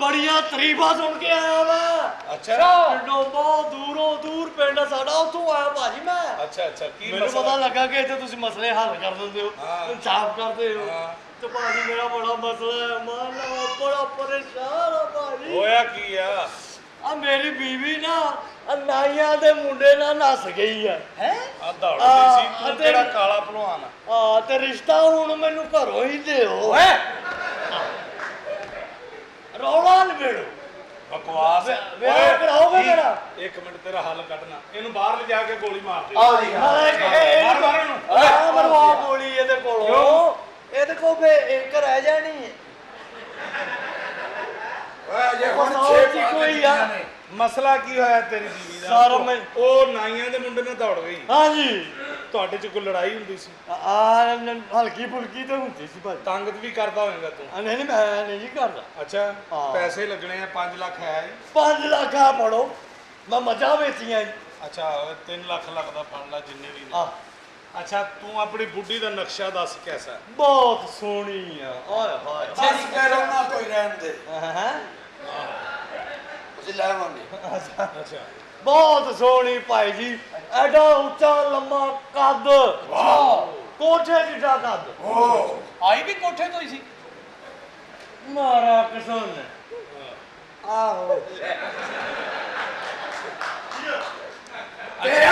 Speaker 8: ਬੜੀਆਂ ਤਾਰੀਫਾਂ ਸੁਣ ਕੇ ਆਇਆ ਮੈਂ
Speaker 5: ਅੱਛਾ
Speaker 8: ਪਿੰਡੋਂ ਬਹੁਤ ਦੂਰੋਂ ਦੂਰ ਪਿੰਡ ਸਾਡਾ ਉੱਥੋਂ ਆਇਆ ਭਾਜੀ ਮੈਂ
Speaker 5: ਅੱਛਾ ਅੱਛਾ ਕੀ
Speaker 8: ਮੈਨੂੰ
Speaker 5: ਮਸਲਾ
Speaker 8: ਪਤਾ ਲੱਗਾ ਕਿ ਇੱਥੇ ਤੁਸੀਂ ਮਸਲੇ ਹੱਲ ਕਰ ਦਿੰਦੇ ਹੋ
Speaker 5: ਹਾਂ।
Speaker 8: ਇਨਸਾਫ ਕਰਦੇ ਹੋ
Speaker 5: ਹਾਂ।
Speaker 8: ਤੇ ਭਾਜੀ ਮੇਰਾ ਬੜਾ ਮਸਲਾ ਹੈ ਮਾਨਾ ਬੜਾ ਪਰੇਸ਼ਾਨ ਆ ਭਾਜੀ
Speaker 5: ਹੋਇਆ ਕੀ ਆ
Speaker 8: ਆ ਮੇਰੀ ਬੀਵੀ ਨਾ ਆਹ ਨਾਈਆਂ ਦੇ ਮੁੰਡੇ ਨਾਲ ਨੱਸ ਗਈ ਆ ਹੈ
Speaker 5: ਆ ਦੌੜਦੀ ਸੀ ਤੂੰ
Speaker 8: ਅਤੇ-
Speaker 5: ਕਿਹੜਾ ਕਾਲਾ ਭਲਵਾਨ ਆ
Speaker 8: ਆ ਤੇ ਰਿਸ਼ਤਾ ਹੁਣ ਮੈਨੂੰ ਘਰੋਂ ਹੀ ਦਿਓ
Speaker 2: ਓਏ
Speaker 8: ਰੌਲਾ ਨਿਬੇੜੋ
Speaker 5: ਬਕਵਾਸ ਹੈ।
Speaker 8: ਵਿਆਹ
Speaker 5: ਓਏ,
Speaker 8: ਕਰਾਓਗੇ
Speaker 5: ਕੀ?
Speaker 8: ਮੇਰਾ?
Speaker 5: ਇੱਕ ਮਿੰਟ ਤੇਰਾ ਹੱਲ ਕੱਢਣਾ ਇਹਨੂੰ ਬਾਹਰ ਲਿਜਾ ਕੇ ਗੋਲੀ ਮਾਰ ਦੇ
Speaker 1: ਆ ਜੀ
Speaker 5: ਮਾਰ ਮਾਰ ਇਹਨੂੰ
Speaker 8: ਆ ਮਰਵਾ ਗੋਲੀ ਇਹਦੇ ਕੋਲੋਂ ਇਹਦੇ ਕੋਲ ਫੇ ਇੱਕ ਰਹਿ ਜਾਣੀ ਹੈ
Speaker 1: ਓਏ ਜੇ ਹੁਣ
Speaker 8: ਉਹ
Speaker 1: 6
Speaker 8: ਜੀ ਕੋਈ ਆ।
Speaker 5: ਮਸਲਾ ਕੀ ਹੋਇਆ ਤੇਰੀ ਬੀਵੀ ਦਾ
Speaker 8: ਸਾਰਾ ਮੈਂ-
Speaker 5: ਉਹ ਨਾਈਆਂ ਦੇ ਮੁੰਡੇ ਨਾਲ ਦੌੜ ਗਈ
Speaker 8: ਹਾਂਜੀ
Speaker 5: ਤੁਹਾਡੇ ਚ ਕੋਈ ਲੜਾਈ ਹੁੰਦੀ ਸੀ
Speaker 8: ਹਲਕੀ ਫੁਲਕੀ ਤਾਂ ਹੁੰਦੀ ਸੀ ਭਾਜੀ
Speaker 5: ਤੰਗ ਵੀ ਕਰਦਾ ਹੋਵੇਗਾ ਤੂੰ
Speaker 8: ਨਹੀਂ ਨਹੀਂ ਮੈਂ ਨਹੀਂ ਜੀ ਕਰਦਾ
Speaker 5: ਅੱਛਾ
Speaker 8: ਹਾਂ।
Speaker 5: ਪੈਸੇ ਲੱਗਣੇ ਆ 5 ਲੱਖ ਹੈ ਜੀ
Speaker 8: 5 ਲੱਖ ਆ ਪੜੋ ਮੈਂ ਮੱਝਾਂ ਵੇਚੀਆਂ ਜੀ
Speaker 5: ਅੱਛਾ 3 ਲੱਖ ਲੱਗਦਾ ਫੜ ਲੈ ਜਿੰਨੇ ਵੀ ਨੇ
Speaker 8: ਆ
Speaker 5: ਅੱਛਾ ਤੂੰ ਆਪਣੀ ਬੁੱਢੀ ਦਾ ਨਕਸ਼ਾ ਦੱਸ ਕੈਸਾ
Speaker 8: ਬਹੁਤ ਸੋਹਣੀ ਆ ਓਏ ਹੋਏ
Speaker 1: ਬਸ ਕਰੋ ਨਾ ਕੋਈ ਰਹਿਣ ਦੇ
Speaker 8: ਹਾਂ
Speaker 1: ਅਸੀਂ ਲਾਵਾਂਗੇ
Speaker 5: ਅੱਛਾ
Speaker 8: ਬਹੁਤ ਸੋਹਣੀ ਭਾਈ ਜੀ ਐਡਾ ਉੱਚਾ ਲੰਮਾ ਕੱਦ ਕੋਠੇ ਜਿੱਡਾ ਕੱਦ
Speaker 2: ਆਈ ਵੀ ਕੋਠੇ ਤੋਂ ਹੀ ਸੀ
Speaker 8: ਮਾਰਾ ਕਿਸਨ ਆਹੋ
Speaker 1: ਤੇਰੇ